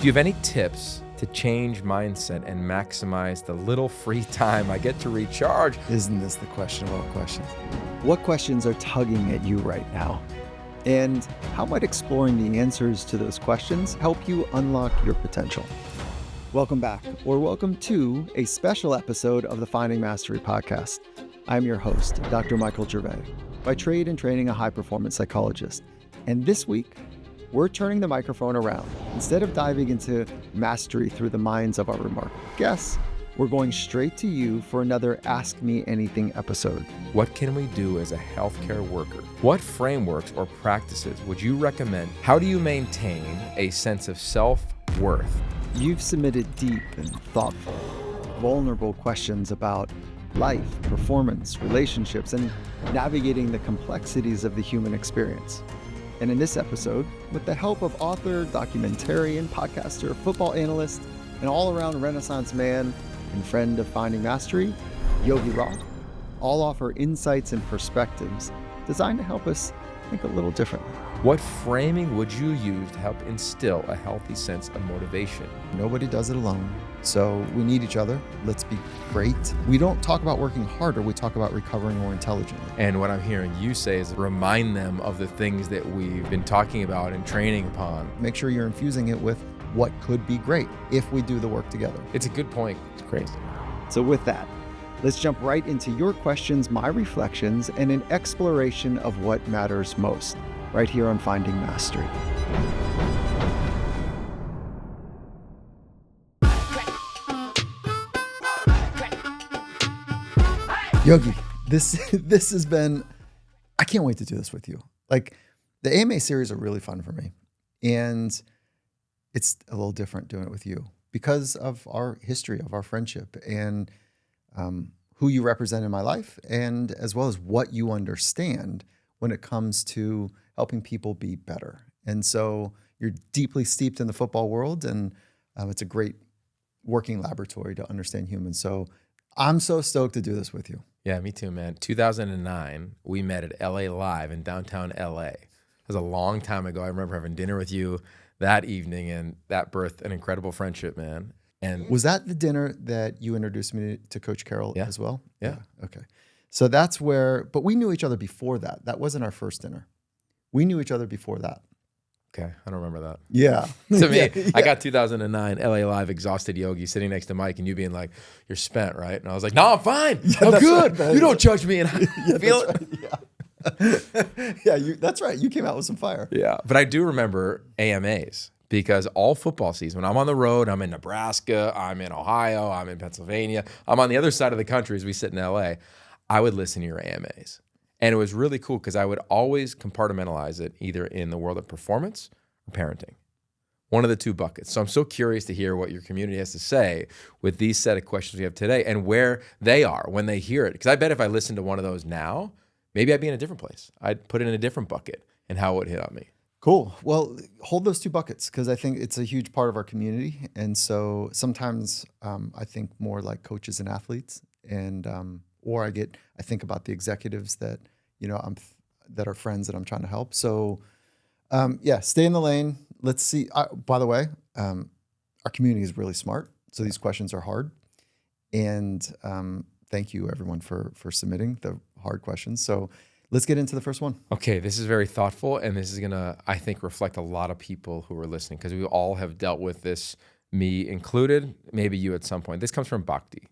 Do you have any tips to change mindset and maximize the little free time I get to recharge? Isn't this the question of all questions? What questions are tugging at you right now? And how might exploring the answers to those questions help you unlock your potential? Welcome back, or welcome to a special episode of the Finding Mastery podcast. I'm your host, Dr. Michael Gervais, by trade and training a high-performance psychologist. And this week, we're turning the microphone around. Instead of diving into mastery through the minds of our remarkable guests, we're going straight to you for another Ask Me Anything episode. What can we do as a healthcare worker? What frameworks or practices would you recommend? How do you maintain a sense of self-worth? You've submitted deep and thoughtful, vulnerable questions about life, performance, relationships, and navigating the complexities of the human experience. And in this episode, with the help of author, documentarian, podcaster, football analyst, and all-around Renaissance man and friend of Finding Mastery, Yogi Roth, all offer insights and perspectives designed to help us think a little differently. What framing would you use to help instill a healthy sense of motivation? Nobody does it alone, so we need each other. Let's be great. We don't talk about working harder, we talk about recovering more intelligently. And what I'm hearing you say is remind them of the things that we've been talking about and training upon. Make sure you're infusing it with what could be great if we do the work together. It's a good point. It's crazy. So with that, let's jump right into your questions, my reflections, and an exploration of what matters most, right here on Finding Mastery. Yogi, this has been, I can't wait to do this with you. Like, the AMA series are really fun for me. And it's a little different doing it with you because of our history, of our friendship, and who you represent in my life, and as well as what you understand when it comes to helping people be better. And so you're deeply steeped in the football world, and it's a great working laboratory to understand humans. So I'm so stoked to do this with you. Yeah, me too, man. 2009, we met at LA Live in downtown LA. It was a long time ago. I remember having dinner with you that evening, and that birthed an incredible friendship, man. And was that the dinner that you introduced me to Coach Carroll as well? Yeah. Okay. So that's where, but we knew each other before that. That wasn't our first dinner. We knew each other before that. Okay, I don't remember that. Yeah. To me, yeah. I got 2009 LA Live exhausted Yogi sitting next to Mike and you being like, you're spent, right? And I was like, no, I'm fine. I'm good. Right, you don't judge me. And I feel it. Right, yeah, that's right. You came out with some fire. Yeah, but I do remember AMAs because all football season, when I'm on the road, I'm in Nebraska, I'm in Ohio, I'm in Pennsylvania, I'm on the other side of the country as we sit in LA, I would listen to your AMAs. And it was really cool because I would always compartmentalize it either in the world of performance or parenting. One of the two buckets. So I'm so curious to hear what your community has to say with these set of questions we have today and where they are when they hear it. Because I bet if I listened to one of those now, maybe I'd be in a different place. I'd put it in a different bucket and how it would hit on me. Cool. Well, hold those two buckets because I think it's a huge part of our community. And so sometimes I think more like coaches and athletes, and or I think about the executives that that are friends that I'm trying to help. So stay in the lane. Let's see. By the way, our community is really smart, so these questions are hard. And thank you everyone for submitting the hard questions. So let's get into the first one. Okay, this is very thoughtful, and this is gonna, I think, reflect a lot of people who are listening because we all have dealt with this, me included, maybe you at some point. This comes from Bhakti.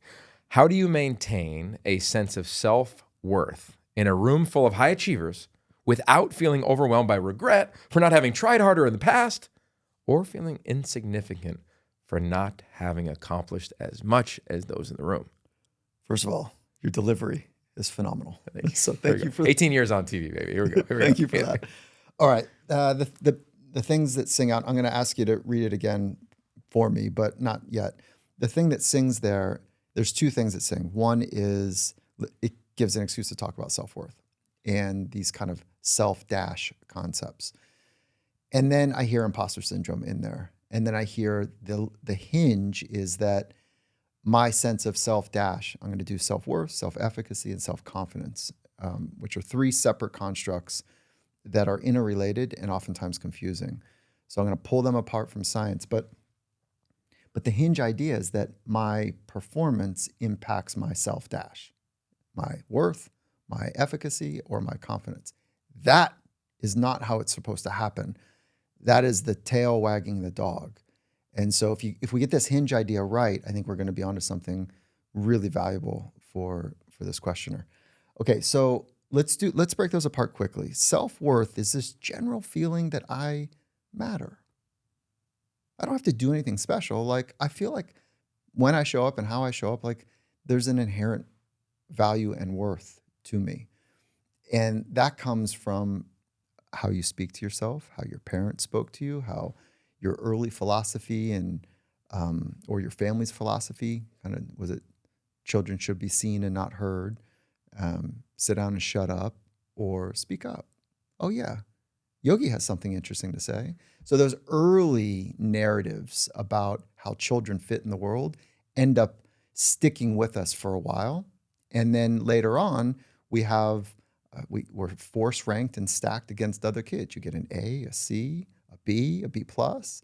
How do you maintain a sense of self-worth in a room full of high achievers without feeling overwhelmed by regret for not having tried harder in the past or feeling insignificant for not having accomplished as much as those in the room? First of all, your delivery is phenomenal. Thank you. So thank you for 18 years on TV, baby. Here we go. Thank you for that. All right. The things that sing out, I'm going to ask you to read it again for me, but not yet. The thing that sings there's two things that sing. One is it gives an excuse to talk about self-worth and these kind of self-dash concepts. And then I hear imposter syndrome in there. And then I hear the hinge is that my sense of self-dash, I'm going to do self-worth, self-efficacy, and self-confidence, which are three separate constructs that are interrelated and oftentimes confusing. So I'm going to pull them apart from science. But But the hinge idea is that my performance impacts my self-dash, my worth, my efficacy, or my confidence. That is not how it's supposed to happen. That is the tail wagging the dog. And so if we get this hinge idea right, I think we're going to be onto something really valuable for this questioner. Okay, so let's break those apart quickly. Self-worth is this general feeling that I matter. I don't have to do anything special. Like, I feel like when I show up and how I show up, like, there's an inherent value and worth to me. And that comes from how you speak to yourself, how your parents spoke to you, how your early philosophy and or your family's philosophy kind of was it children should be seen and not heard, sit down and shut up, or speak up. Oh yeah, Yogi has something interesting to say. So those early narratives about how children fit in the world end up sticking with us for a while. And then later on, we're force ranked and stacked against other kids. You get an A, a C, a B plus,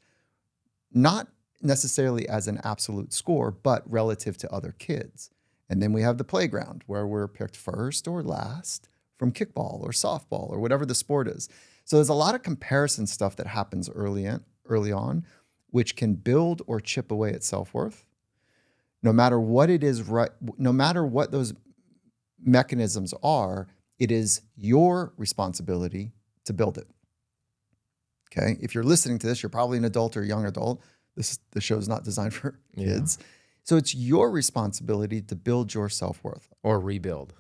not necessarily as an absolute score, but relative to other kids. And then we have the playground where we're picked first or last from kickball or softball or whatever the sport is. So there's a lot of comparison stuff that happens early on, which can build or chip away at self-worth. No matter what it is, right? No matter what those mechanisms are, it is your responsibility to build it. Okay. If you're listening to this, you're probably an adult or a young adult. The show is not designed for kids. So it's your responsibility to build your self-worth. Or rebuild.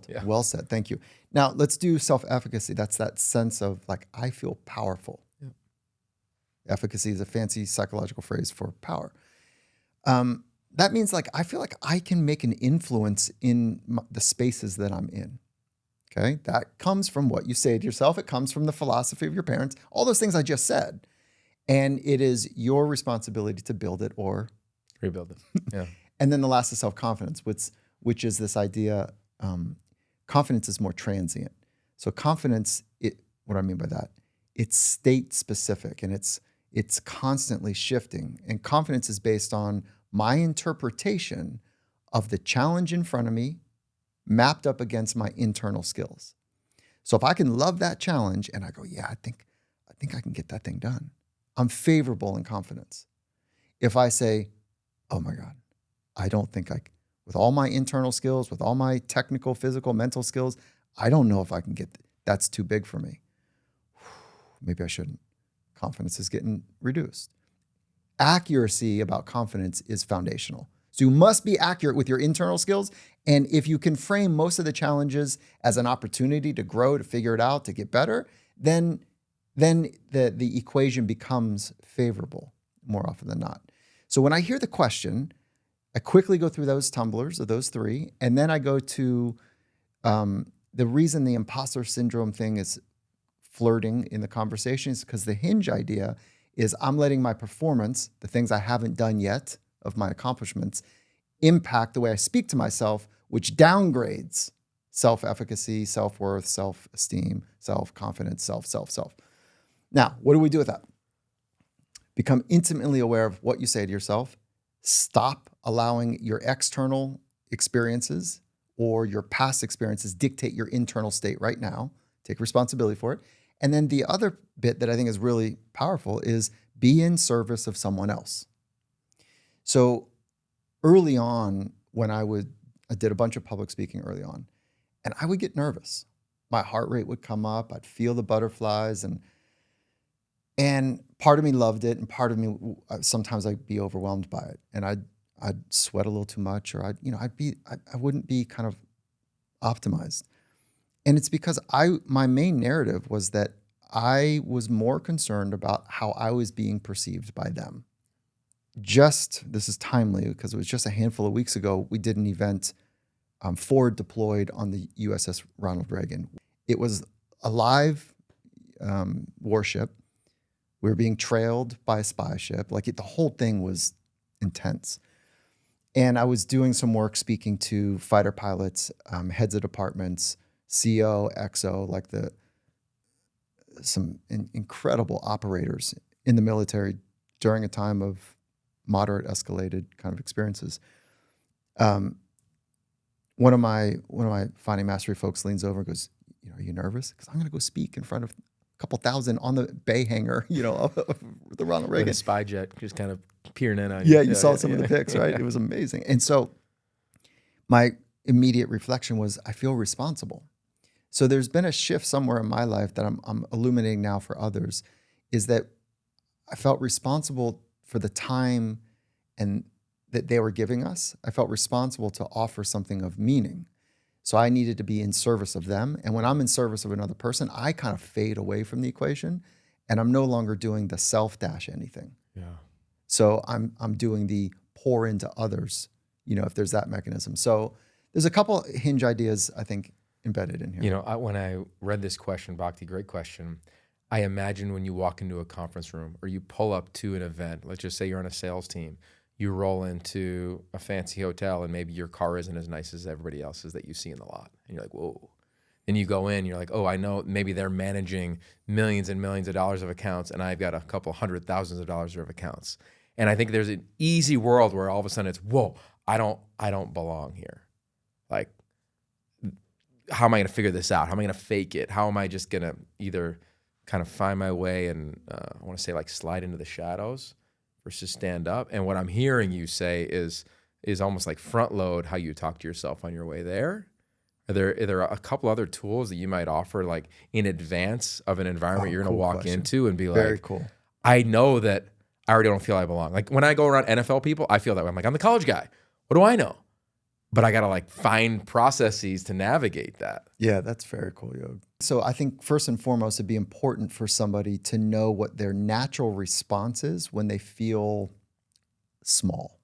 Yeah. Well said. Thank you. Now let's do self-efficacy. That's that sense of like, I feel powerful. Yeah. Efficacy is a fancy psychological phrase for power. That means like, I feel like I can make an influence in the spaces that I'm in. Okay. That comes from what you say to yourself. It comes from the philosophy of your parents, all those things I just said. And it is your responsibility to build it or rebuild it. Yeah. And then the last is self-confidence, which is this idea, confidence is more transient. So confidence, what do I mean by that? It's state specific and it's constantly shifting. And confidence is based on my interpretation of the challenge in front of me mapped up against my internal skills. So if I can love that challenge and I go, yeah, I think I can get that thing done, I'm favorable in confidence. If I say, oh my God, I don't think with all my internal skills, with all my technical, physical, mental skills, I don't know if I can that's too big for me. Maybe I shouldn't. Confidence is getting reduced. Accuracy about confidence is foundational. So you must be accurate with your internal skills. And if you can frame most of the challenges as an opportunity to grow, to figure it out, to get better, then the equation becomes favorable more often than not. So when I hear the question, I quickly go through those tumblers of those three, and then I go to the reason the imposter syndrome thing is flirting in the conversation is because the hinge idea is I'm letting my performance, the things I haven't done yet of my accomplishments, impact the way I speak to myself, which downgrades self-efficacy, self-worth, self-esteem, self-confidence, self. Now, what do we do with that? Become intimately aware of what you say to yourself. Stop allowing your external experiences or your past experiences dictate your internal state right now. Take responsibility for it. And then the other bit that I think is really powerful is be in service of someone else. So early on, when I did a bunch of public speaking early on, and I would get nervous. My heart rate would come up. I'd feel the butterflies, and part of me loved it, and part of me sometimes I'd be overwhelmed by it, and I'd sweat a little too much, or I wouldn't be kind of optimized. And it's because my main narrative was that I was more concerned about how I was being perceived by them. This is timely because it was just a handful of weeks ago, we did an event, forward deployed on the USS Ronald Reagan. It was a live warship. We were being trailed by a spy ship. The whole thing was intense. And I was doing some work speaking to fighter pilots, heads of departments, CO, XO, some incredible operators in the military during a time of moderate escalated kind of experiences. One of my Finding Mastery folks leans over and goes, are you nervous? Because I'm going to go speak in front of a couple thousand on the bay hangar, the Ronald Reagan. With a spy jet just kind of peering in on Yeah, you. you saw some of the pics, right? It was amazing. And so my immediate reflection was, I feel responsible. So there's been a shift somewhere in my life that I'm illuminating now for others, is that I felt responsible for the time and that they were giving us. I felt responsible to offer something of meaning. So I needed to be in service of them. And when I'm in service of another person, I kind of fade away from the equation, and I'm no longer doing the self-anything. Yeah. So I'm doing the pour into others, if there's that mechanism. So there's a couple hinge ideas, I think, embedded in here. When I read this question, Bhakti, great question, I imagine when you walk into a conference room or you pull up to an event, let's just say you're on a sales team, you roll into a fancy hotel and maybe your car isn't as nice as everybody else's that you see in the lot. And you're like, whoa. Then you go in, you're like, oh, I know maybe they're managing millions and millions of dollars of accounts and I've got a couple $100,000s of dollars of accounts. And I think there's an easy world where all of a sudden it's, whoa, I don't belong here. Like, how am I going to figure this out? How am I going to fake it? How am I just going to either kind of find my way and I want to say like slide into the shadows versus stand up? And what I'm hearing you say is almost like front load how you talk to yourself on your way there. Are there a couple other tools that you might offer like in advance of an environment you're going to walk into and be like, very cool. I know that I already don't feel I belong. Like when I go around NFL people, I feel that way. I'm like, I'm the college guy. What do I know? But I got to like find processes to navigate that. Yeah, that's very cool, Yogi. So I think first and foremost, it'd be important for somebody to know what their natural response is when they feel small.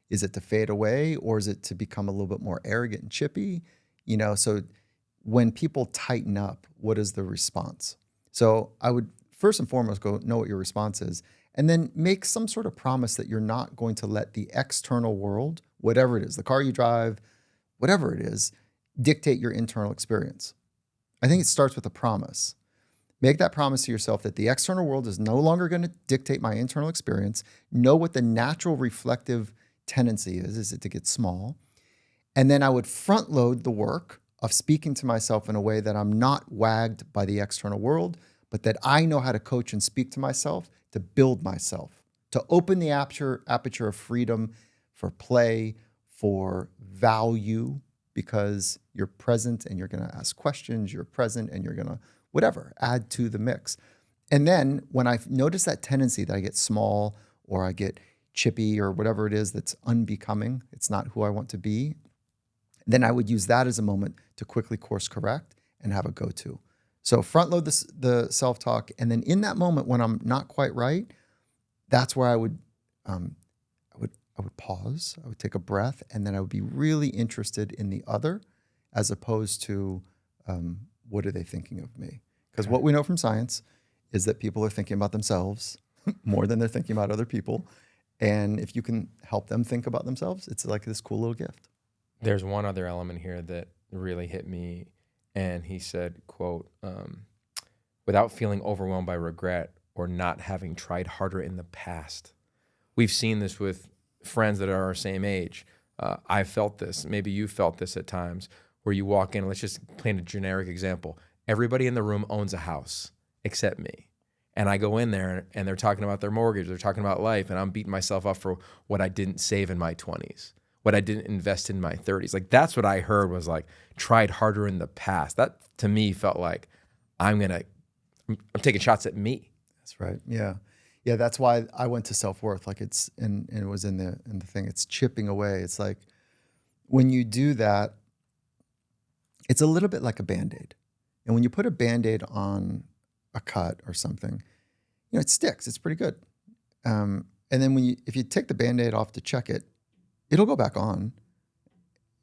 Is it to fade away, or is it to become a little bit more arrogant and chippy? So when people tighten up, what is the response? So I would first and foremost go know what your response is, and then make some sort of promise that you're not going to let the external world, whatever it is, the car you drive, whatever it is, dictate your internal experience. I think it starts with a promise. Make that promise to yourself that the external world is no longer going to dictate my internal experience. Know what the natural reflective tendency is. Is it to get small? And then I would front load the work of speaking to myself in a way that I'm not wagged by the external world, but that I know how to coach and speak to myself to build myself, to open the aperture of freedom for play, for value, because you're present and you're going to ask questions, you're present and you're going to whatever, add to the mix. And then when I notice that tendency that I get small or I get chippy or whatever it is that's unbecoming, it's not who I want to be, then I would use that as a moment to quickly course correct and have a go-to. So front load the self-talk, and then in that moment when I'm not quite right, that's where I would pause, I would take a breath, and then I would be really interested in the other as opposed to what are they thinking of me? Because what we know from science is that people are thinking about themselves more than they're thinking about other people. And if you can help them think about themselves, it's like this cool little gift. There's one other element here that really hit me. And he said, quote, without feeling overwhelmed by regret or not having tried harder in the past. We've seen this with friends that are our same age. I've felt this. Maybe you felt this at times where you walk in, let's just paint a generic example. Everybody in the room owns a house except me. And I go in there and they're talking about their mortgage. They're talking about life. And I'm beating myself up for what I didn't save in my 20s, what I didn't invest in my 30s. Like that's what I heard was like, tried harder in the past. That to me felt like I'm taking shots at me. That's right. Yeah. Yeah. That's why I went to self-worth. Like and it was in the thing, it's chipping away. It's like when you do that, it's a little bit like a Band-Aid. And when you put a Band-Aid on a cut or something, it sticks. It's pretty good. And then if you take the Band-Aid off to check it, it'll go back on.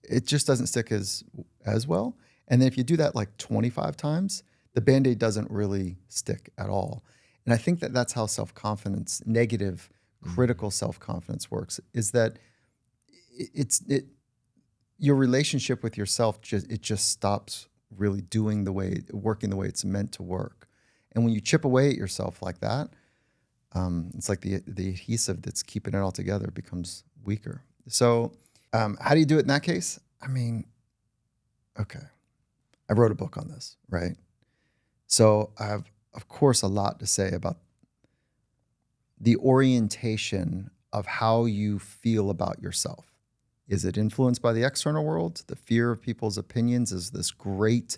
It just doesn't stick as well. And then if you do that like 25 times, the Band-Aid doesn't really stick at all. And I think that that's how self-confidence, negative, critical self-confidence works, is that your relationship with yourself just stops really working the way it's meant to work. And when you chip away at yourself like that, It's like the adhesive that's keeping it all together becomes weaker. So how do you do it in that case? I mean, okay, I wrote a book on this, right? So I have, of course, a lot to say about the orientation of how you feel about yourself. Is it influenced by the external world? The fear of people's opinions is this great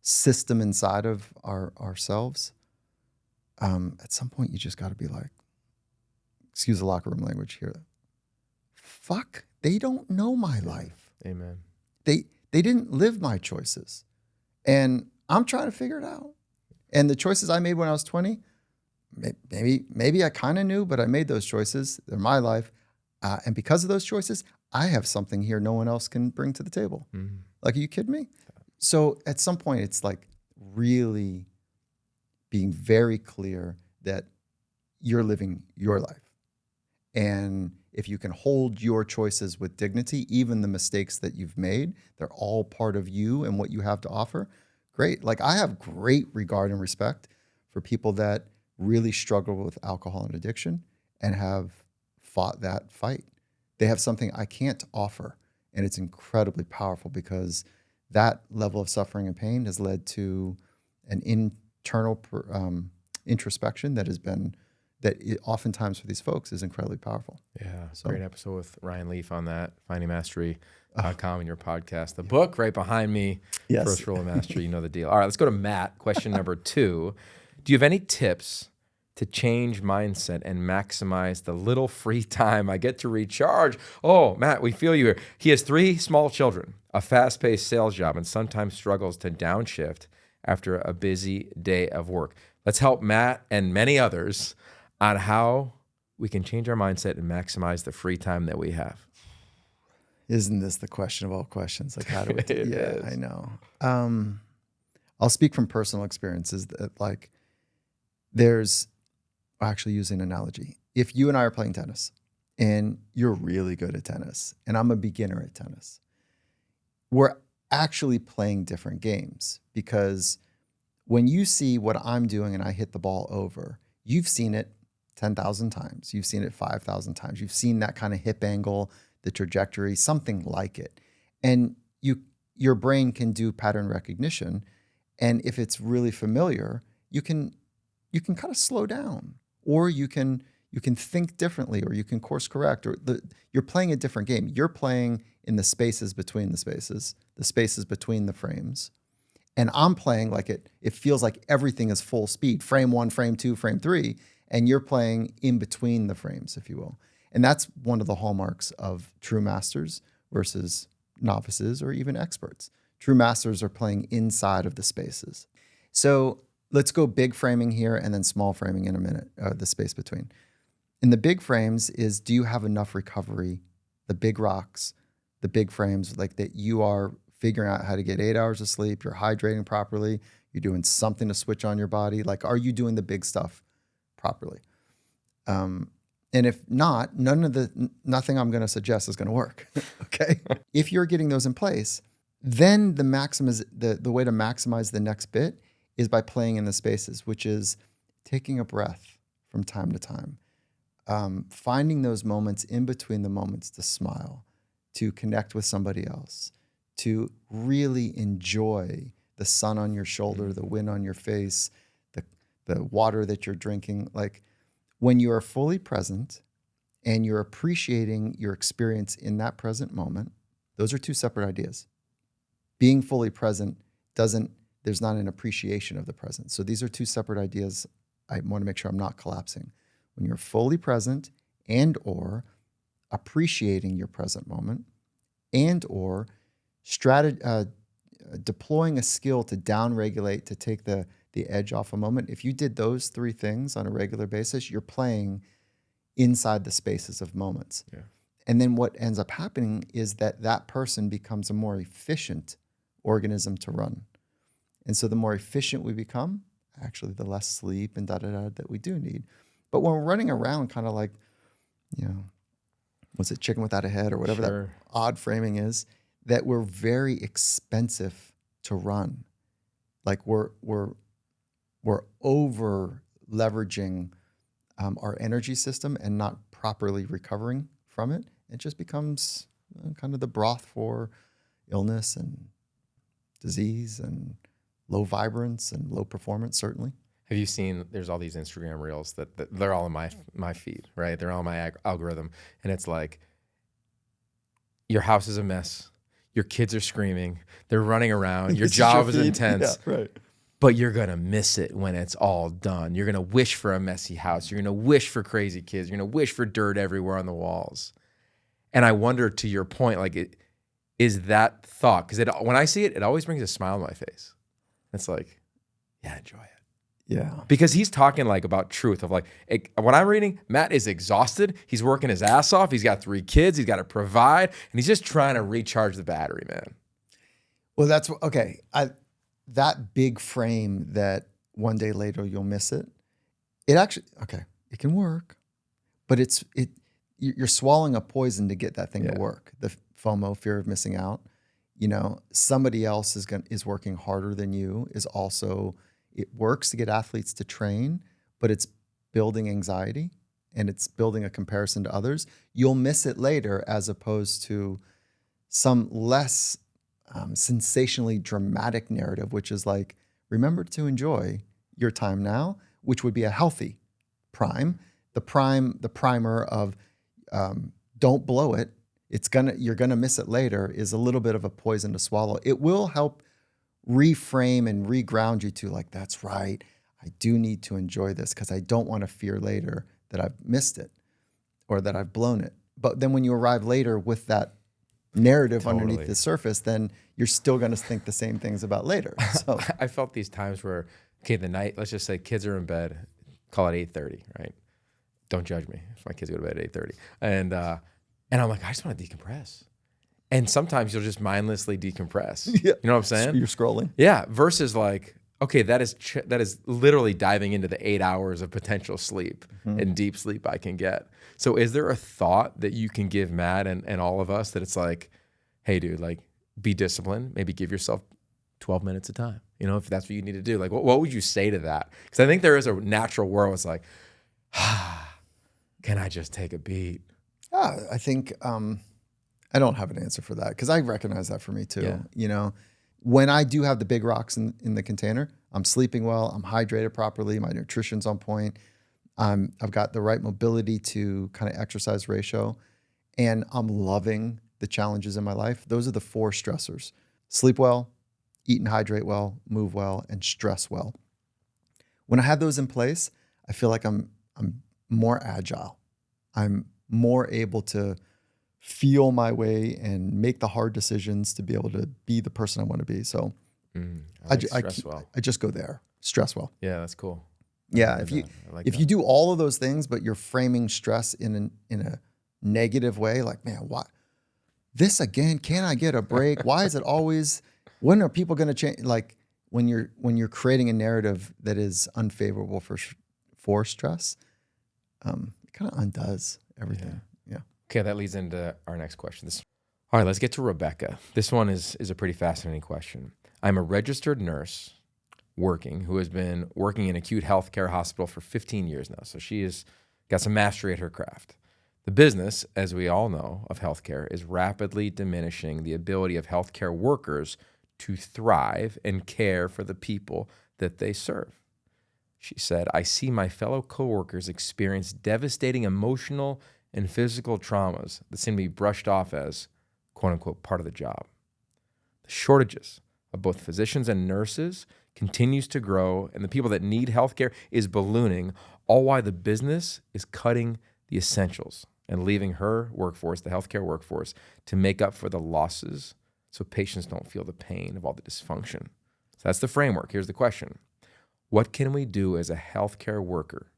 system inside of ourselves. At some point, you just got to be like, excuse the locker room language here. Fuck, they don't know my life. Amen. They didn't live my choices, and I'm trying to figure it out. And the choices I made when I was 20, maybe I kind of knew, but I made those choices. They're my life, and because of those choices, I have something here no one else can bring to the table. Mm-hmm. Like, are you kidding me? So at some point, it's like really being very clear that you're living your life. And if you can hold your choices with dignity, even the mistakes that you've made, they're all part of you and what you have to offer. Great. Like, I have great regard and respect for people that really struggle with alcohol and addiction and have fought that fight. They have something I can't offer. And it's incredibly powerful because that level of suffering and pain has led to an internal introspection that has been, oftentimes for these folks is incredibly powerful. Yeah, So- great episode with Ryan Leaf on that, findingmastery.com and your podcast. The book right behind me, Yes. First Rule of Mastery, you know the deal. All right, let's go to Matt. Question number 2. Do you have any tips to change mindset and maximize the little free time I get to recharge? Oh, Matt, we feel you here. He has 3 small children, a fast-paced sales job, and sometimes struggles to downshift after a busy day of work. Let's help Matt and many others on how we can change our mindset and maximize the free time that we have. Isn't this the question of all questions? Like, how do we do It Yeah, is. I know. I'll speak from personal experiences that, like, I'll actually use an analogy. If you and I are playing tennis and you're really good at tennis and I'm a beginner at tennis, we're actually playing different games, because when you see what I'm doing and I hit the ball over, you've seen it 10,000 times. You've seen it 5,000 times. You've seen that kind of hip angle, the trajectory, something like it. And your brain can do pattern recognition. And if it's really familiar, you can kind of slow down, or you can think differently, or you can course correct, or you're playing a different game. You're playing in the spaces between the spaces between the frames. And I'm playing like it feels like everything is full speed, frame 1, frame 2, frame 3, and you're playing in between the frames, if you will. And that's one of the hallmarks of true masters versus novices or even experts. True masters are playing inside of the spaces. So let's go big framing here and then small framing in a minute, the space between. In the big frames is, do you have enough recovery, the big rocks, the big frames, like that you are figuring out how to get 8 hours of sleep, you're hydrating properly, you're doing something to switch on your body. Like, are you doing the big stuff properly? And if not, nothing I'm going to suggest is going to work. Okay. If you're getting those in place, then the way to maximize the next bit is by playing in the spaces, which is taking a breath from time to time, finding those moments in between the moments to smile, to connect with somebody else, to really enjoy the sun on your shoulder, the wind on your face, the water that you're drinking. Like, when you are fully present and you're appreciating your experience in that present moment, those are 2 separate ideas. Being fully present there's not an appreciation of the present. So these are 2 separate ideas. I want to make sure I'm not collapsing. When you're fully present and or appreciating your present moment and or deploying a skill to downregulate, to take the edge off a moment. If you did those 3 things on a regular basis, you're playing inside the spaces of moments. Yeah. And then what ends up happening is that person becomes a more efficient organism to run. And so the more efficient we become, actually the less sleep and that we do need. But when we're running around kind of like, what's it, chicken without a head or whatever Sure. that odd framing is, that we're very expensive to run. Like we're over leveraging our energy system and not properly recovering from it, it just becomes kind of the broth for illness and disease and low vibrance and low performance, certainly. Have you seen, there's all these Instagram reels that they're all in my feed, right? They're all in my algorithm. And it's like, your house is a mess. Your kids are screaming. They're running around. Your job is intense. Yeah, right. But you're going to miss it when it's all done. You're going to wish for a messy house. You're going to wish for crazy kids. You're going to wish for dirt everywhere on the walls. And I wonder, to your point, like, is that thought? Because when I see it, it always brings a smile on my face. It's like, yeah, enjoy it. Yeah. Because he's talking like about truth of like, when I'm reading, Matt is exhausted. He's working his ass off. He's got 3 kids. He's got to provide. And he's just trying to recharge the battery, man. Well, that's okay. That big frame that one day later you'll miss it. It actually, okay, it can work, but you're swallowing a poison to get that thing to work. The FOMO, fear of missing out. You know, somebody else is working harder than you. It works to get athletes to train, but it's building anxiety and it's building a comparison to others. You'll miss it later, as opposed to some less sensationally dramatic narrative, which is like, remember to enjoy your time now, which would be a healthy prime. The primer of don't blow it. You're gonna miss it later is a little bit of a poison to swallow. It will help reframe and reground you to like, that's right, I do need to enjoy this because I don't want to fear later that I've missed it or that I've blown it. But then when you arrive later with that narrative underneath the surface, then you're still going to think the same things about later. So I felt these times where, okay, the night, let's just say kids are in bed, call it 8:30, right? Don't judge me if my kids go to bed at 8:30. And I'm like, I just want to decompress. And sometimes you'll just mindlessly decompress. Yeah. You know what I'm saying? You're scrolling. Yeah. Versus like, okay, that is literally diving into the 8 hours of potential sleep and deep sleep I can get. So is there a thought that you can give Matt and all of us that it's like, hey, dude, like, be disciplined. Maybe give yourself 12 minutes of time. You know, if that's what you need to do. Like, what would you say to that? Because I think there is a natural world. It's like, can I just take a beat? I think I don't have an answer for that because I recognize that for me too. Yeah. You know, when I do have the big rocks in the container, I'm sleeping well, I'm hydrated properly, my nutrition's on point, I've got the right mobility to kind of exercise ratio, and I'm loving the challenges in my life. Those are the 4 stressors: sleep well, eat and hydrate well, move well, and stress well. When I have those in place, I feel like I'm more agile. I'm more able to feel my way and make the hard decisions to be able to be the person I want to be. So I just go there. Stress well. Yeah, that's cool. Yeah, if you do all of those things, but you're framing stress in a negative way, like, man, what? This again? Can I get a break? Why is it always? When are people going to change? Like when you're creating a narrative that is unfavorable for stress, it kind of undoes everything. Yeah. Okay, that leads into our next question. All right, let's get to Rebecca. This one is a pretty fascinating question. I'm a registered nurse who has been working in acute healthcare hospital for 15 years now. So she has got some mastery at her craft. The business, as we all know, of healthcare is rapidly diminishing the ability of healthcare workers to thrive and care for the people that they serve. She said, I see my fellow coworkers experience devastating emotional and physical traumas that seem to be brushed off as, quote unquote, part of the job. The shortages of both physicians and nurses continues to grow, and the people that need healthcare is ballooning, all while the business is cutting the essentials and leaving her workforce, the healthcare workforce, to make up for the losses so patients don't feel the pain of all the dysfunction. So that's the framework. Here's the question. What can we do as a healthcare worker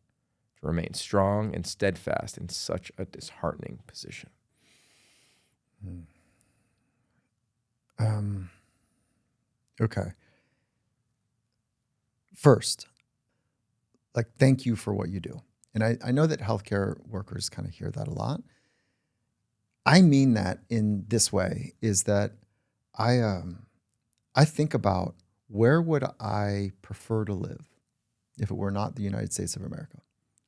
to remain strong and steadfast in such a disheartening position? Okay. First, like, thank you for what you do. And I know that healthcare workers kind of hear that a lot. I mean that in this way, is that I think about, where would I prefer to live if it were not the United States of America?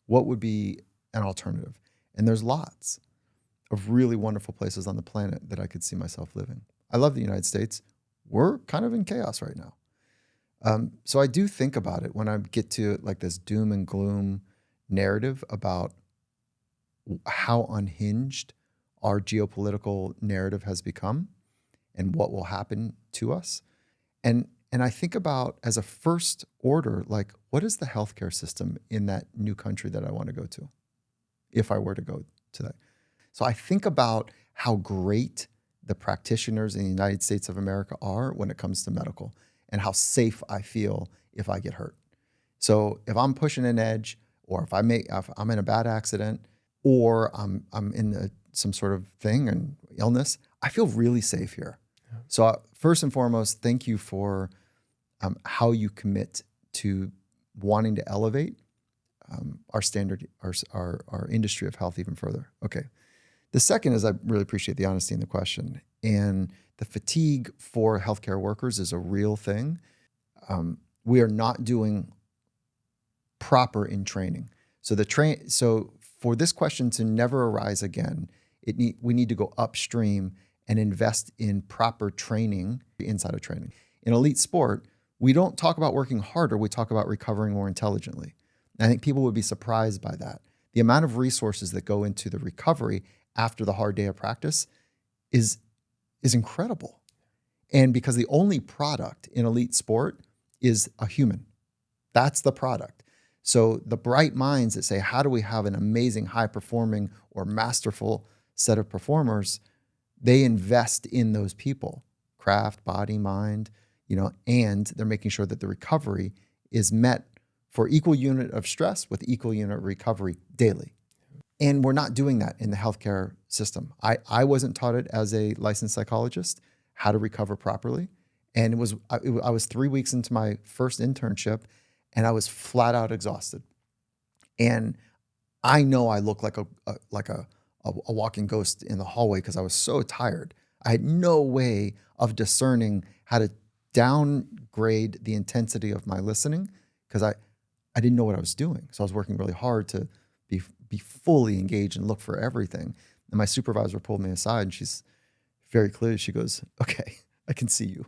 What would be an alternative? And there's lots of really wonderful places on the planet that I could see myself living. I love the United States. We're kind of in chaos right now. So I do think about it when I get to like this doom and gloom narrative about how unhinged our geopolitical narrative has become and what will happen to us. And I think about as a first order, like, what is the healthcare system in that new country that I want to go to, if I were to go to that? So I think about how great the practitioners in the United States of America are when it comes to medical, and how safe I feel if I get hurt. So if I'm pushing an edge, or if I'm in a bad accident, or I'm in some sort of thing and illness, I feel really safe here. Yeah. So first and foremost, thank you for how you commit to wanting to elevate our standard, our industry of health even further. Okay. The second is I really appreciate the honesty in the question. And the fatigue for healthcare workers is a real thing. We are not doing proper in training. So for this question to never arise again, we need to go upstream and invest in proper training inside of training. In elite sport, we don't talk about working harder, we talk about recovering more intelligently. And I think people would be surprised by that. The amount of resources that go into the recovery after the hard day of practice is incredible. And because the only product in elite sport is a human. That's the product. So the bright minds that say, how do we have an amazing, high-performing or masterful set of performers, they invest in those people, craft, body, mind, and they're making sure that the recovery is met for equal unit of stress with equal unit of recovery daily. And we're not doing that in the healthcare system. I wasn't taught it as a licensed psychologist, how to recover properly. And I was 3 weeks into my first internship, and I was flat out exhausted. And I know I look like a walking ghost in the hallway because I was so tired. I had no way of discerning how to downgrade the intensity of my listening because I didn't know what I was doing. So I was working really hard to be fully engaged and look for everything. And my supervisor pulled me aside, and she's very clear. She goes, "Okay, I can see you."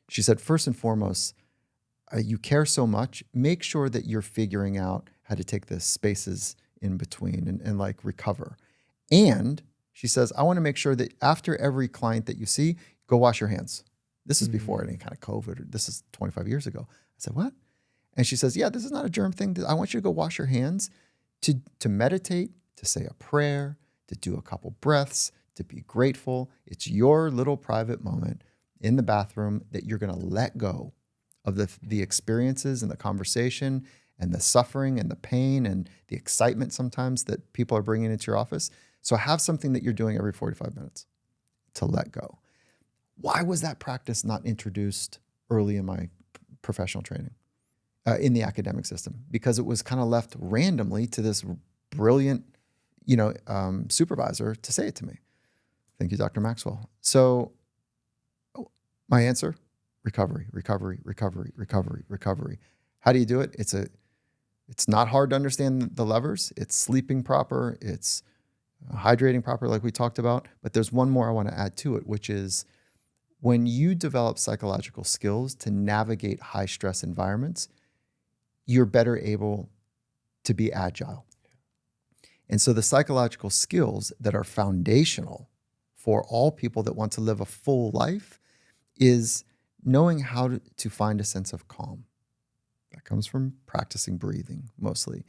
She said, first and foremost, you care so much, make sure that you're figuring out how to take the spaces in between and like recover. And she says, I want to make sure that after every client that you see, go wash your hands. This is before any kind of COVID. This is 25 years ago. I said, what? And she says, yeah, this is not a germ thing. I want you to go wash your hands, to meditate, to say a prayer, to do a couple breaths, to be grateful. It's your little private moment in the bathroom that you're going to let go of the experiences and the conversation and the suffering and the pain and the excitement sometimes that people are bringing into your office. So have something that you're doing every 45 minutes to let go. Why was that practice not introduced early in my professional training in the academic system? Because it was kind of left randomly to this brilliant, supervisor to say it to me. Thank you, Dr. Maxwell. So my answer, recovery, recovery, recovery, recovery, recovery. How do you do it? It's not hard to understand the levers. It's sleeping proper. It's hydrating proper, like we talked about. But there's one more I want to add to it, which is when you develop psychological skills to navigate high stress environments, you're better able to be agile. And so the psychological skills that are foundational for all people that want to live a full life is knowing how to find a sense of calm. That comes from practicing breathing mostly.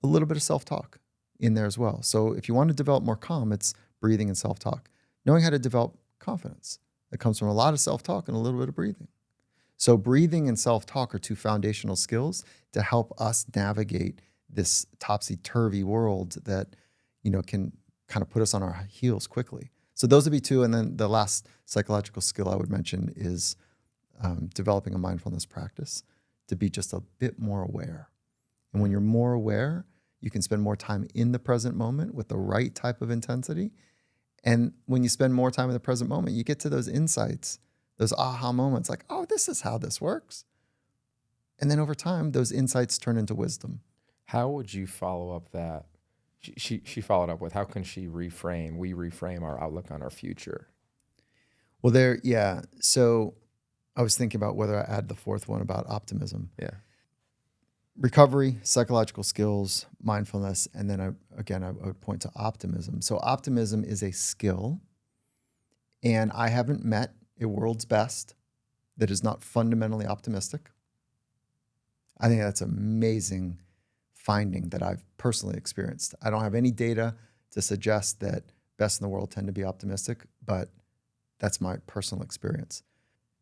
A little bit of self-talk in there as well. So if you want to develop more calm, it's breathing and self-talk. Knowing how to develop confidence. That comes from a lot of self-talk and a little bit of breathing. So breathing and self-talk are two foundational skills to help us navigate this topsy-turvy world that, can kind of put us on our heels quickly. So those would be two. And then the last psychological skill I would mention is developing a mindfulness practice to be just a bit more aware. And when you're more aware, you can spend more time in the present moment with the right type of intensity. And when you spend more time in the present moment, you get to those insights, those aha moments like, oh, this is how this works. And then over time, those insights turn into wisdom. How would you follow up that? She followed up with, how can we reframe our outlook on our future? Well, yeah. So I was thinking about whether I add the fourth one about optimism. Yeah. Recovery, psychological skills, mindfulness, and then I would point to optimism. So optimism is a skill, and I haven't met a world's best that is not fundamentally optimistic. I think that's an amazing finding that I've personally experienced. I don't have any data to suggest that best in the world tend to be optimistic, but that's my personal experience.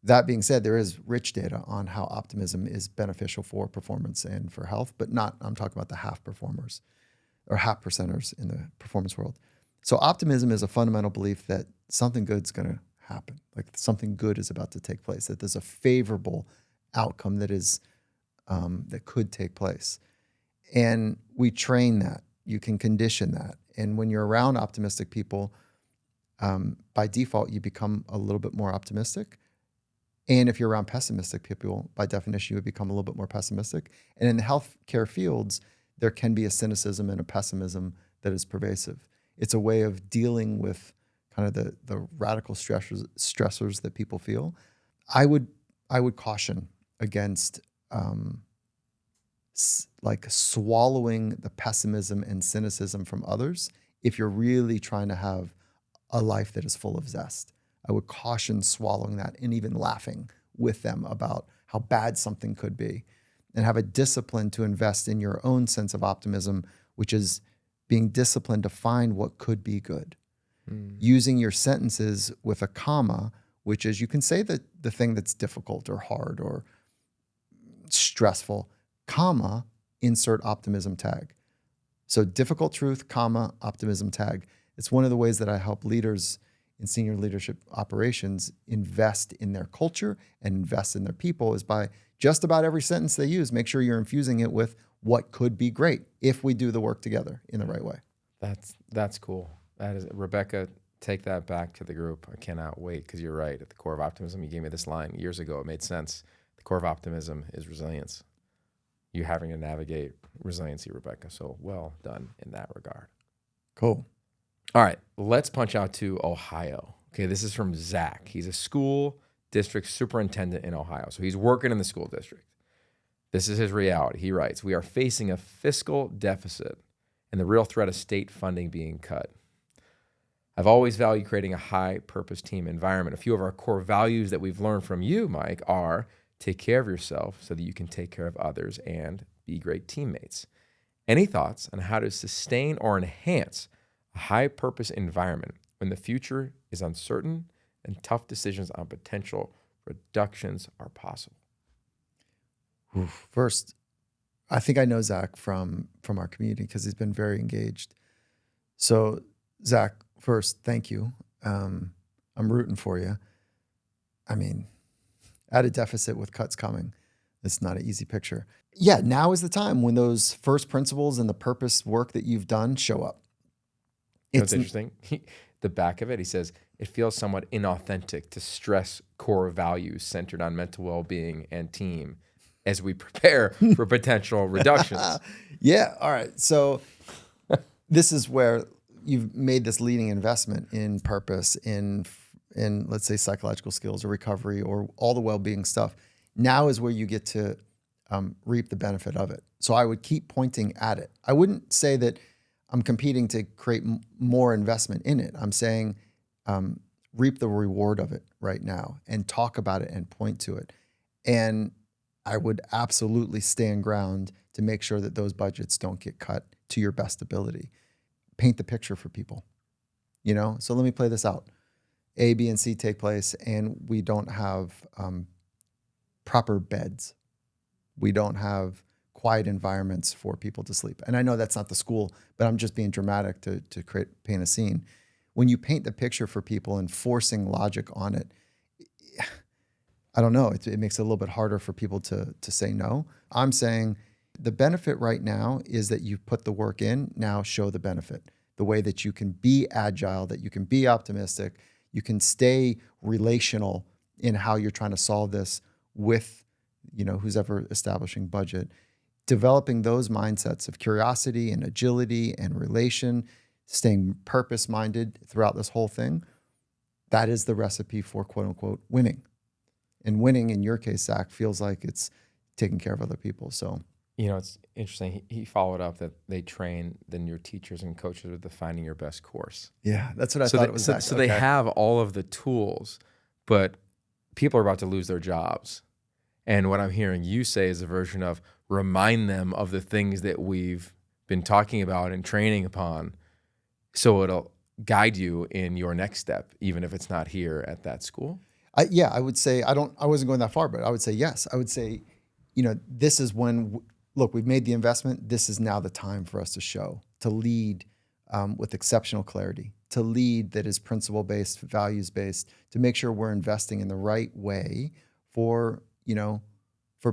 That being said, there is rich data on how optimism is beneficial for performance and for health, but I'm talking about the half performers or half percenters in the performance world. So optimism is a fundamental belief that something good's going to happen, like something good is about to take place, that there's a favorable outcome that could take place. And we train that. You can condition that. And when you're around optimistic people, by default, you become a little bit more optimistic. And if you're around pessimistic people, by definition, you would become a little bit more pessimistic. And in the healthcare fields, there can be a cynicism and a pessimism that is pervasive. It's a way of dealing with kind of the radical stressors that people feel. I would caution against like swallowing the pessimism and cynicism from others if you're really trying to have a life that is full of zest. I would caution swallowing that and even laughing with them about how bad something could be, and have a discipline to invest in your own sense of optimism, which is being disciplined to find what could be good. Using your sentences with a comma, which is you can say that the thing that's difficult or hard or stressful, comma, insert optimism tag. So difficult truth, comma, optimism tag. It's one of the ways that I help leaders in senior leadership operations invest in their culture and invest in their people, is by just about every sentence they use, make sure you're infusing it with what could be great if we do the work together in the right way. That's cool. That is, Rebecca, take that back to the group. I cannot wait, because you're right. At the core of optimism, you gave me this line years ago. It made sense. The core of optimism is resilience. You having to navigate resiliency, Rebecca. So well done in that regard. Cool. All right, let's punch out to Ohio. Okay, this is from Zach. He's a school district superintendent in Ohio. So he's working in the school district. This is his reality. He writes, "We are facing a fiscal deficit and the real threat of state funding being cut. I've always valued creating a high-purpose team environment. A few of our core values that we've learned from you, Mike, are take care of yourself so that you can take care of others and be great teammates. Any thoughts on how to sustain or enhance a high-purpose environment when the future is uncertain and tough decisions on potential reductions are possible?" First, I think I know Zach from our community because he's been very engaged. So Zach, first, thank you. I'm rooting for you. I mean, at a deficit with cuts coming, it's not an easy picture. Yeah, now is the time when those first principles and the purpose work that you've done show up. You know what's interesting? The back of it, he says, it feels somewhat inauthentic to stress core values centered on mental well-being and team as we prepare for potential reductions. Yeah, all right. So this is where you've made this leading investment in purpose, in let's say psychological skills or recovery or all the well-being stuff. Now is where you get to reap the benefit of it. So I would keep pointing at it. I wouldn't say that I'm competing to create more investment in it. I'm saying reap the reward of it right now and talk about it and point to it. And I would absolutely stand ground to make sure that those budgets don't get cut to your best ability. Paint the picture for people, So let me play this out. A, B, and C take place, and we don't have proper beds. We don't have quiet environments for people to sleep. And I know that's not the school, but I'm just being dramatic to paint a scene. When you paint the picture for people and forcing logic on it, I don't know, it makes it a little bit harder for people to say no. I'm saying the benefit right now is that you've put the work in, now show the benefit. The way that you can be agile, that you can be optimistic, you can stay relational in how you're trying to solve this with who's ever establishing budget, developing those mindsets of curiosity and agility and relation, staying purpose-minded throughout this whole thing, that is the recipe for quote unquote winning. And winning in your case, Zach, feels like it's taking care of other people. So, It's interesting. He followed up that they train your teachers and coaches with defining your best course. yeah, that's what I So thought they, it was. so, Zach. so they have all of the tools, but people are about to lose their jobs. And what I'm hearing you say is a version of remind them of the things that we've been talking about and training upon, so it'll guide you in your next step, even if it's not here at that school. I would say I wasn't going that far, but I would say yes. I would say, this is when, look, we've made the investment. This is now the time for us to show, to lead with exceptional clarity, to lead that is principle-based, values-based, to make sure we're investing in the right way for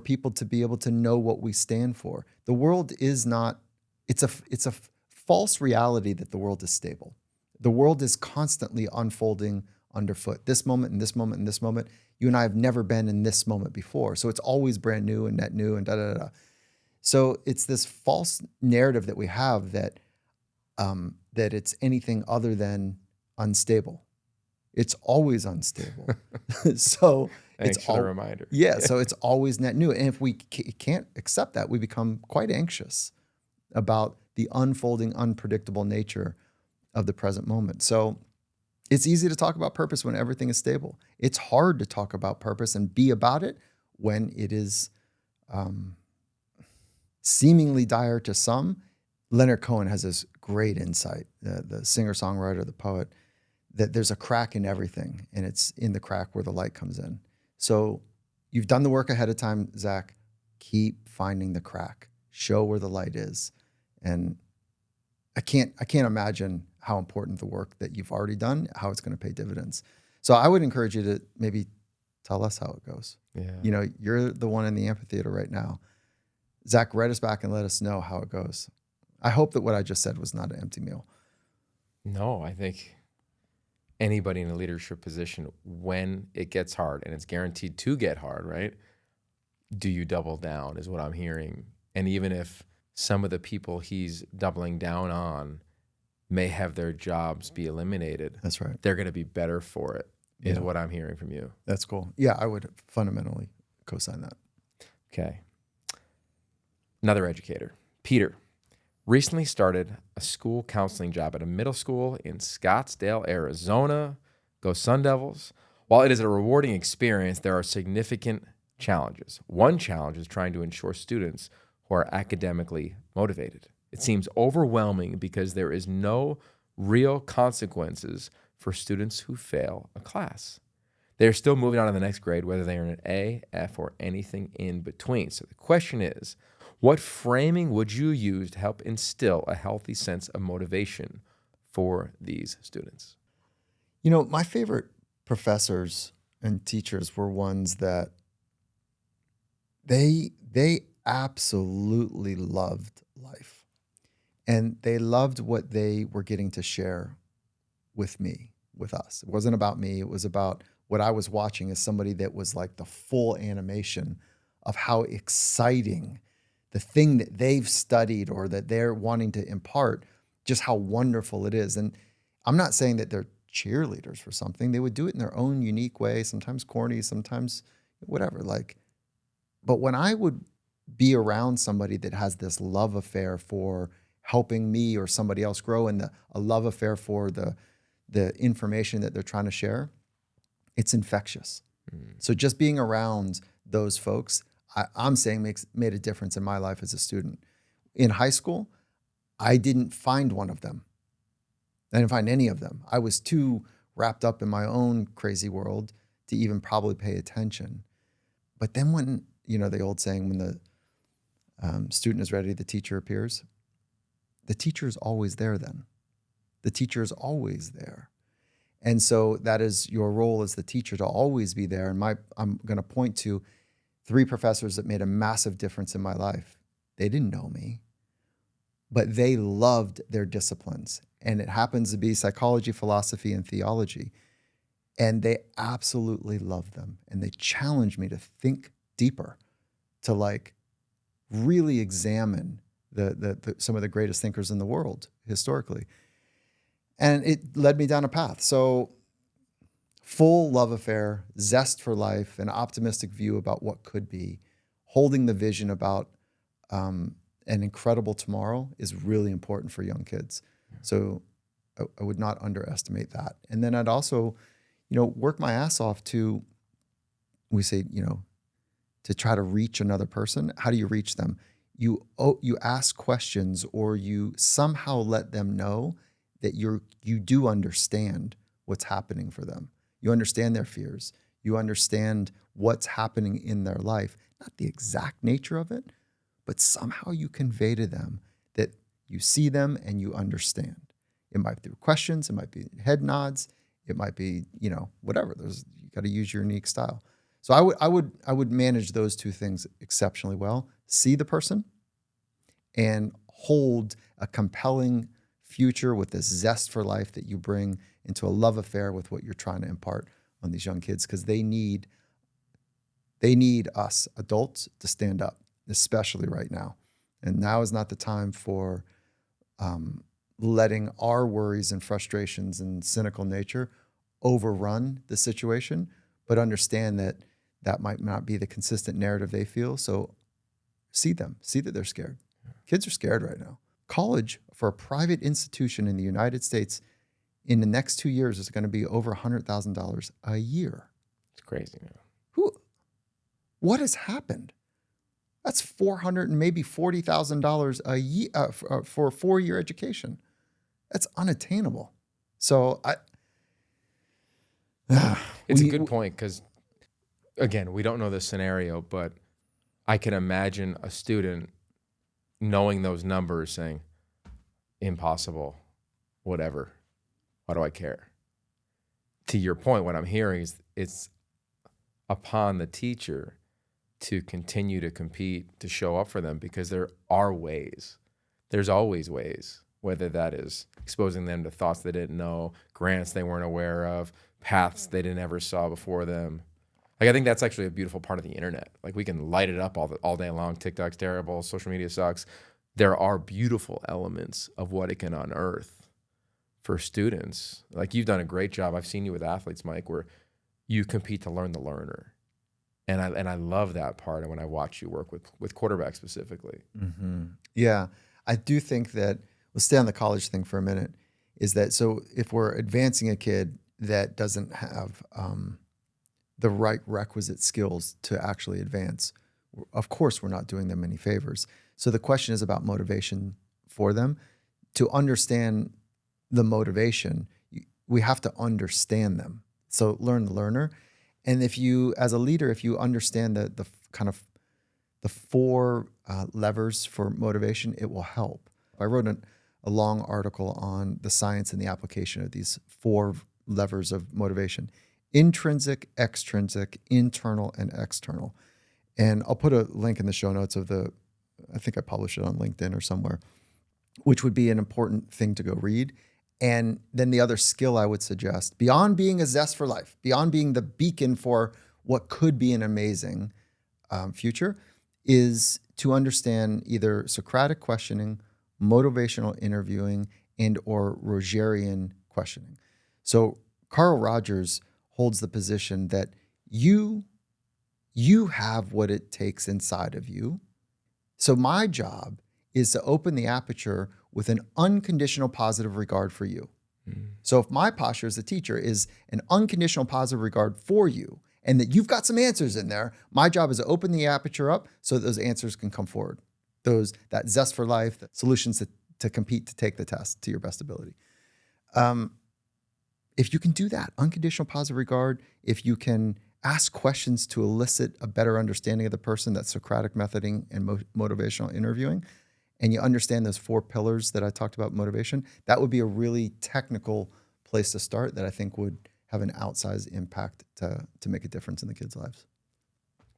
people to be able to know what we stand for. The world is not, it's a false reality that the world is stable. The world is constantly unfolding underfoot. This moment and this moment and this moment. You and I have never been in this moment before. So it's always brand new and net new and da da da. So it's this false narrative that we have that it's anything other than unstable. It's always unstable. So Thanks for the reminder. Yeah, so it's always net new. And if we can't accept that, we become quite anxious about the unfolding, unpredictable nature of the present moment. So it's easy to talk about purpose when everything is stable. It's hard to talk about purpose and be about it when it is seemingly dire to some. Leonard Cohen has this great insight, the singer-songwriter, the poet, that there's a crack in everything, and it's in the crack where the light comes in. So you've done the work ahead of time, Zach. Keep finding the crack. Show where the light is. And I can't imagine how important the work that you've already done, how it's going to pay dividends. So I would encourage you to maybe tell us how it goes. Yeah. You're the one in the amphitheater right now. Zach, write us back and let us know how it goes. I hope that what I just said was not an empty meal. No, I think anybody in a leadership position, when it gets hard, and it's guaranteed to get hard, right? Do you double down is what I'm hearing. And even if some of the people he's doubling down on may have their jobs be eliminated, that's right, they're going to be better for it, is what I'm hearing from you. That's cool. Yeah, I would fundamentally co-sign that. Okay. Another educator, Peter, recently started a school counseling job at a middle school in Scottsdale, Arizona. Go Sun Devils. While it is a rewarding experience, there are significant challenges. One challenge is trying to ensure students who are academically motivated. It seems overwhelming because there is no real consequences for students who fail a class. They're still moving on to the next grade, whether they're in an A, F, or anything in between. So the question is, what framing would you use to help instill a healthy sense of motivation for these students? My favorite professors and teachers were ones that they absolutely loved life. And they loved what they were getting to share with me, with us. It wasn't about me. It was about what I was watching as somebody that was like the full animation of how exciting the thing that they've studied or that they're wanting to impart, just how wonderful it is. And I'm not saying that they're cheerleaders for something. They would do it in their own unique way, sometimes corny, sometimes whatever. But when I would be around somebody that has this love affair for helping me or somebody else grow and a love affair for the information that they're trying to share, it's infectious. So just being around those folks, I'm saying made a difference in my life as a student. In high school, I didn't find one of them. I didn't find any of them. I was too wrapped up in my own crazy world to even probably pay attention. But then when, the old saying, when the student is ready, the teacher appears. The teacher is always there then. The teacher is always there. And so that is your role as the teacher, to always be there. And I'm going to point to 3 professors that made a massive difference in my life. They didn't know me, but they loved their disciplines. And it happens to be psychology, philosophy, and theology. And they absolutely loved them. And they challenged me to think deeper, to like really examine some of the greatest thinkers in the world historically. And it led me down a path. So full love affair, zest for life, an optimistic view about what could be, holding the vision about an incredible tomorrow is really important for young kids. So I would not underestimate that. And then I'd also, work my ass off to, we say, to try to reach another person. How do you reach them? You ask questions, or you somehow let them know that you do understand what's happening for them. You understand their fears. You understand what's happening in their life, not the exact nature of it, but somehow you convey to them that you see them and you understand. It might be through questions, it might be head nods, it might be, whatever. You got to use your unique style. So I would manage those two things exceptionally well. See the person and hold a compelling future with this zest for life that you bring into a love affair with what you're trying to impart on these young kids, because they need us adults to stand up, especially right now. And now is not the time for letting our worries and frustrations and cynical nature overrun the situation, but understand that might not be the consistent narrative they feel. So see them, see that they're scared. Kids are scared right now. College for a private institution in the United States in the next 2 years is going to be over $100,000 a year. It's crazy, man. What has happened? That's $400 and maybe $40,000 a year for a 4-year education. That's unattainable. So it's a good point, because again, we don't know the scenario, but I can imagine a student knowing those numbers saying, impossible, whatever. Why do I care? To your point, what I'm hearing is it's upon the teacher to continue to compete, to show up for them, because there are ways. There's always ways, whether that is exposing them to thoughts they didn't know, grants they weren't aware of, paths they didn't ever saw before them. Like, I think that's actually a beautiful part of the internet. Like, we can light it up all day long. TikTok's terrible. Social media sucks. There are beautiful elements of what it can unearth for students. Like, you've done a great job. I've seen you with athletes, Mike, where you compete to learn the learner. And I love that part when I watch you work with quarterbacks specifically. Mm-hmm. Yeah, I do think that, we'll stay on the college thing for a minute, is that, so if we're advancing a kid that doesn't have the right requisite skills to actually advance, of course we're not doing them any favors. So the question is about motivation for them. To understand the motivation, we have to understand them. So learn the learner. And if you, as a leader, if you understand the kind of the 4 levers for motivation, it will help. I wrote a long article on the science and the application of these 4 levers of motivation: intrinsic, extrinsic, internal, and external. And I'll put a link in the show notes of I think I published it on LinkedIn or somewhere, which would be an important thing to go read. And then the other skill I would suggest, beyond being a zest for life, beyond being the beacon for what could be an amazing future, is to understand either Socratic questioning, motivational interviewing, and or Rogerian questioning. So Carl Rogers holds the position that you have what it takes inside of you. So my job is to open the aperture with an unconditional positive regard for you. So if my posture as a teacher is an unconditional positive regard for you, and that you've got some answers in there, my job is to open the aperture up so that those answers can come forward. That zest for life, the solutions to compete, to take the test to your best ability. If you can do that, unconditional positive regard, if you can ask questions to elicit a better understanding of the person, that's Socratic methoding and motivational interviewing, and you understand those 4 pillars that I talked about motivation, that would be a really technical place to start that I think would have an outsized impact to make a difference in the kids' lives.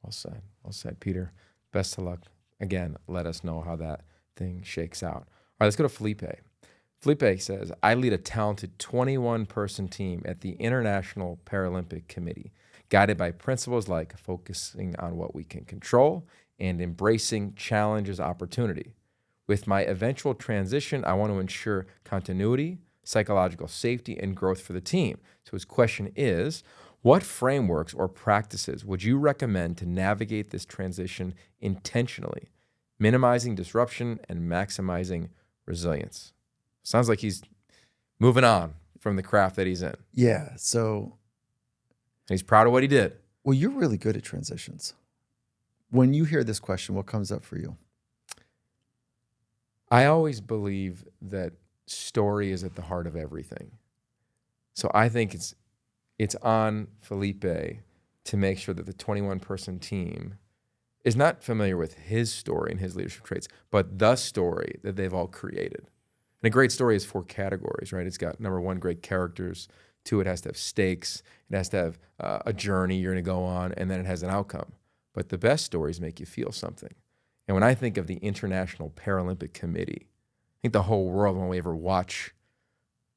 Well said, Peter. Best of luck. Again, let us know how that thing shakes out. All right, let's go to Felipe. Felipe says, I lead a talented 21-person team at the International Paralympic Committee, guided by principles like focusing on what we can control and embracing challenge as opportunity. With my eventual transition, I want to ensure continuity, psychological safety, and growth for the team. So his question is, what frameworks or practices would you recommend to navigate this transition intentionally, minimizing disruption and maximizing resilience? Sounds like he's moving on from the craft that he's in. Yeah. So, And he's proud of what he did. well, you're really good at transitions. When you hear this question, what comes up for you? I always believe that story is at the heart of everything. So I think it's on Felipe to make sure that the 21-person team is not familiar with his story and his leadership traits, but the story that they've all created. And a great story is 4 categories, right? It's got, number 1, great characters. 2, it has to have stakes. It has to have a journey you're going to go on, and then it has an outcome. But the best stories make you feel something. And when I think of the International Paralympic Committee, I think the whole world, when we ever watch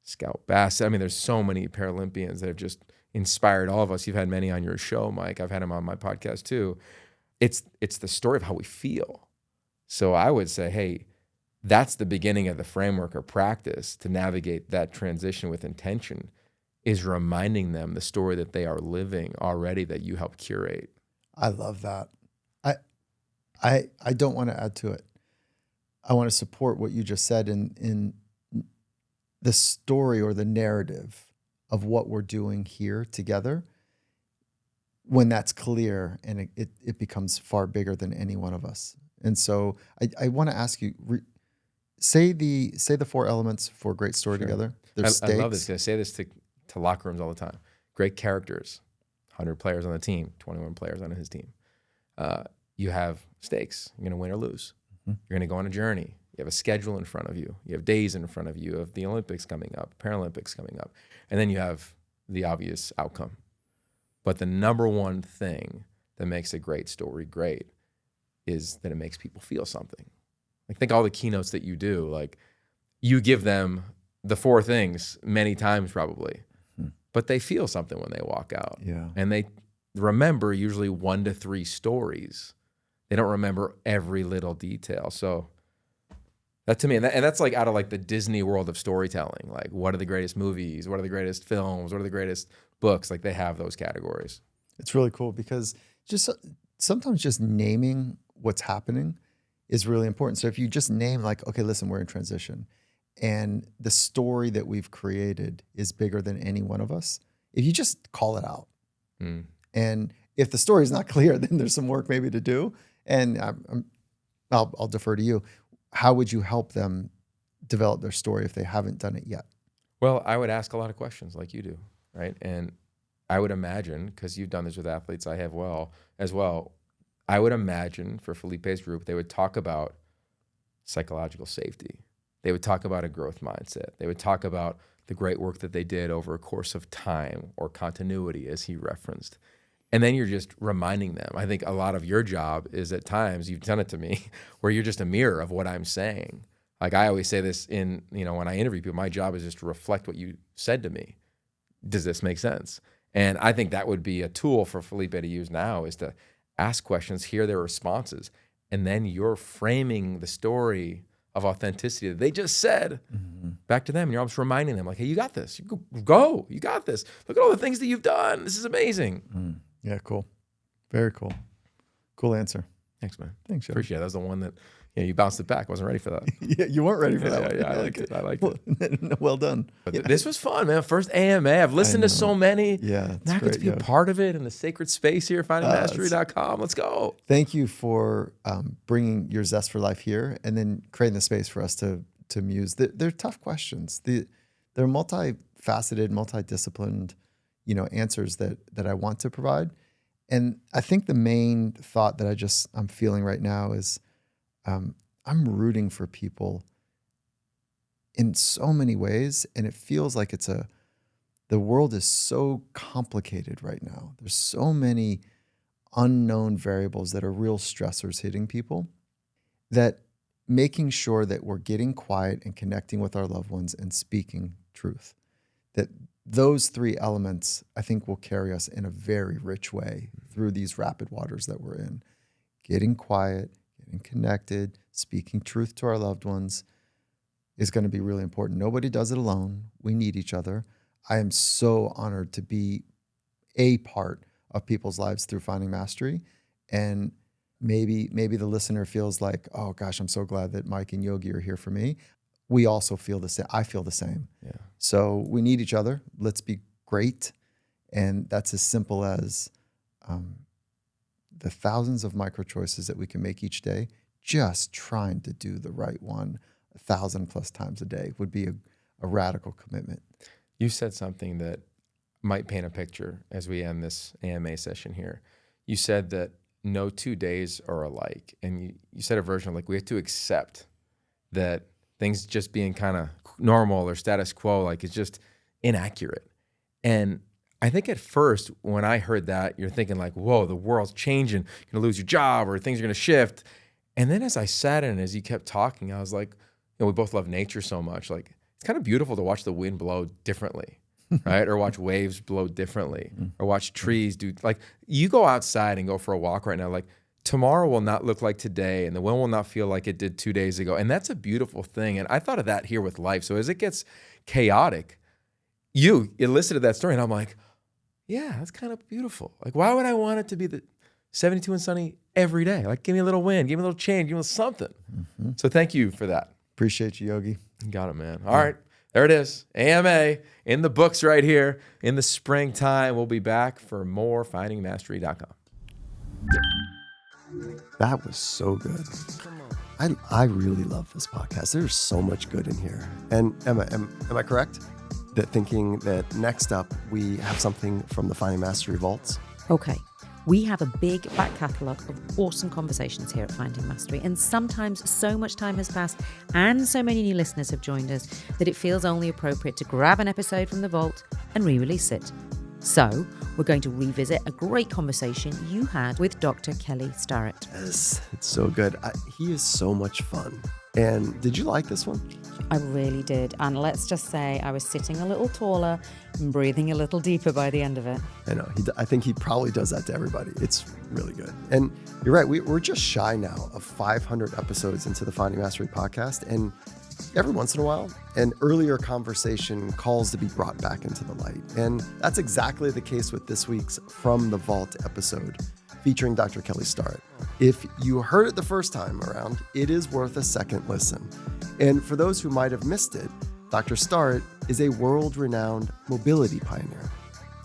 Scout Bassett, I mean, there's so many Paralympians that have just inspired all of us. You've had many on your show, Mike. I've had them on my podcast too. It's the story of how we feel. So I would say, hey, that's the beginning of the framework or practice to navigate that transition with intention, is reminding them the story that they are living already that you helped curate. I love that. I don't want to add to it. I want to support what you just said in the story or the narrative of what we're doing here together. When that's clear and it becomes far bigger than any one of us. And so I want to ask you, say the 4 elements for a great story together. There's I stakes. love this. I say this to locker rooms all the time. Great characters, 100 players on the team, 21 players on his team. You have stakes. You're going to win or lose. Mm-hmm. You're going to go on a journey. You have a schedule in front of you. You have days in front of you of the Olympics coming up, Paralympics coming up. And then you have the obvious outcome. But the number one thing that makes a great story great is that it makes people feel something. Like, think all the keynotes that you do, like, you give them the 4 things many times probably, but they feel something when they walk out. Yeah. And they remember usually 1 to 3 stories. They don't remember every little detail. So that, to me, and that's like out of like the Disney world of storytelling. Like, what are the greatest movies? What are the greatest films? What are the greatest books? Like, they have those categories. It's really cool because sometimes just naming what's happening is really important. So if you just name, like, okay, listen, we're in transition, and the story that we've created is bigger than any one of us. If you just call it out, and if the story is not clear, then there's some work maybe to do. And I'll defer to you. How would you help them develop their story if they haven't done it yet? Well, I would ask a lot of questions like you do, right? And I would imagine, because you've done this with athletes, I have as well, I would imagine for Felipe's group, they would talk about psychological safety. They would talk about a growth mindset. They would talk about the great work that they did over a course of time, or continuity, as he referenced. And then you're just reminding them. I think a lot of your job is, at times, you've done it to me, where you're just a mirror of what I'm saying. Like, I always say this when I interview people, my job is just to reflect what you said to me. Does this make sense? And I think that would be a tool for Felipe to use now, is to ask questions, hear their responses, and then you're framing the story of authenticity that they just said back to them. And you're almost reminding them, like, hey, you got this. You go. You got this. Look at all the things that you've done. This is amazing. Yeah, cool. Very cool. Cool answer. Thanks, man. Thanks, Joe. Appreciate it. That was the one that you bounced it back. I wasn't ready for that. Yeah, you weren't ready for that one. Yeah, I liked it. I liked it. Well done. But this was fun, man. First AMA. I've listened to so many. Yeah, now I get to be a part of it in the sacred space here, findingmastery.com. Let's go. Thank you for bringing your zest for life here, and then creating the space for us to muse. They're tough questions. They're multifaceted, multidisciplined, answers that I want to provide. And I think the main thought that I'm feeling right now is I'm rooting for people in so many ways, and it feels like the world is so complicated right now. There's so many unknown variables that are real stressors hitting people, that making sure that we're getting quiet and connecting with our loved ones and speaking truth, that those 3 elements, I think, will carry us in a very rich way through these rapid waters that we're in. getting quiet, getting connected, speaking truth to our loved ones is going to be really important. Nobody does it alone. We need each other. I am so honored to be a part of people's lives through Finding Mastery. And maybe the listener feels like, oh gosh, I'm so glad that Mike and Yogi are here for me. We also feel the same. I feel the same. Yeah. So we need each other. Let's be great. And that's as simple as the thousands of micro choices that we can make each day. Just trying to do the right one 1,000+ times a day would be a radical commitment. You said something that might paint a picture as we end this AMA session here. You said that no 2 days are alike. And you said a version of like, we have to accept that things just being kind of normal or status quo, like it's just inaccurate. And I think at first, when I heard that, you're thinking like, whoa, the world's changing. You're going to lose your job or things are going to shift. And then as I sat in, as you kept talking, I was like, we both love nature so much. Like, it's kind of beautiful to watch the wind blow differently, right? Or watch waves blow differently, or watch trees do, like, you go outside and go for a walk right now, like, tomorrow will not look like today, and the wind will not feel like it did 2 days ago. And that's a beautiful thing. And I thought of that here with life. So as it gets chaotic, you elicited that story, and I'm like, yeah, that's kind of beautiful. Like, why would I want it to be the 72 and sunny every day? Like, give me a little wind, give me a little change, give me a little something. So thank you for that. Appreciate you, Yogi. Got it, man. All right. There it is. AMA in the books right here. In the springtime, we'll be back for more findingmastery.com. That was so good. I really love this podcast. There's so much good in here. And Emma, am I correct that thinking that next up we have something from the Finding Mastery vaults? Okay. We have a big back catalogue of awesome conversations here at Finding Mastery, and sometimes so much time has passed and so many new listeners have joined us that it feels only appropriate to grab an episode from the vault and re-release it. So we're going to revisit a great conversation you had with Dr. Kelly Starrett. Yes, it's so good. He is so much fun. And did you like this one? I really did. And let's just say I was sitting a little taller and breathing a little deeper by the end of it. I know. I think he probably does that to everybody. It's really good. And you're right. We're just shy now of 500 episodes into the Finding Mastery podcast. And every once in a while, an earlier conversation calls to be brought back into the light. And that's exactly the case with this week's From the Vault episode featuring Dr. Kelly Starrett. If you heard it the first time around, it is worth a second listen. And for those who might have missed it, Dr. Starrett is a world-renowned mobility pioneer.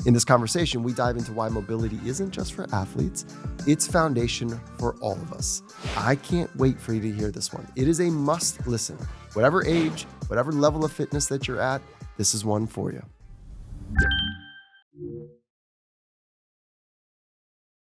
In this conversation, we dive into why mobility isn't just for athletes, it's foundation for all of us. I can't wait for you to hear this one. It is a must listen. Whatever age, whatever level of fitness that you're at, this is one for you.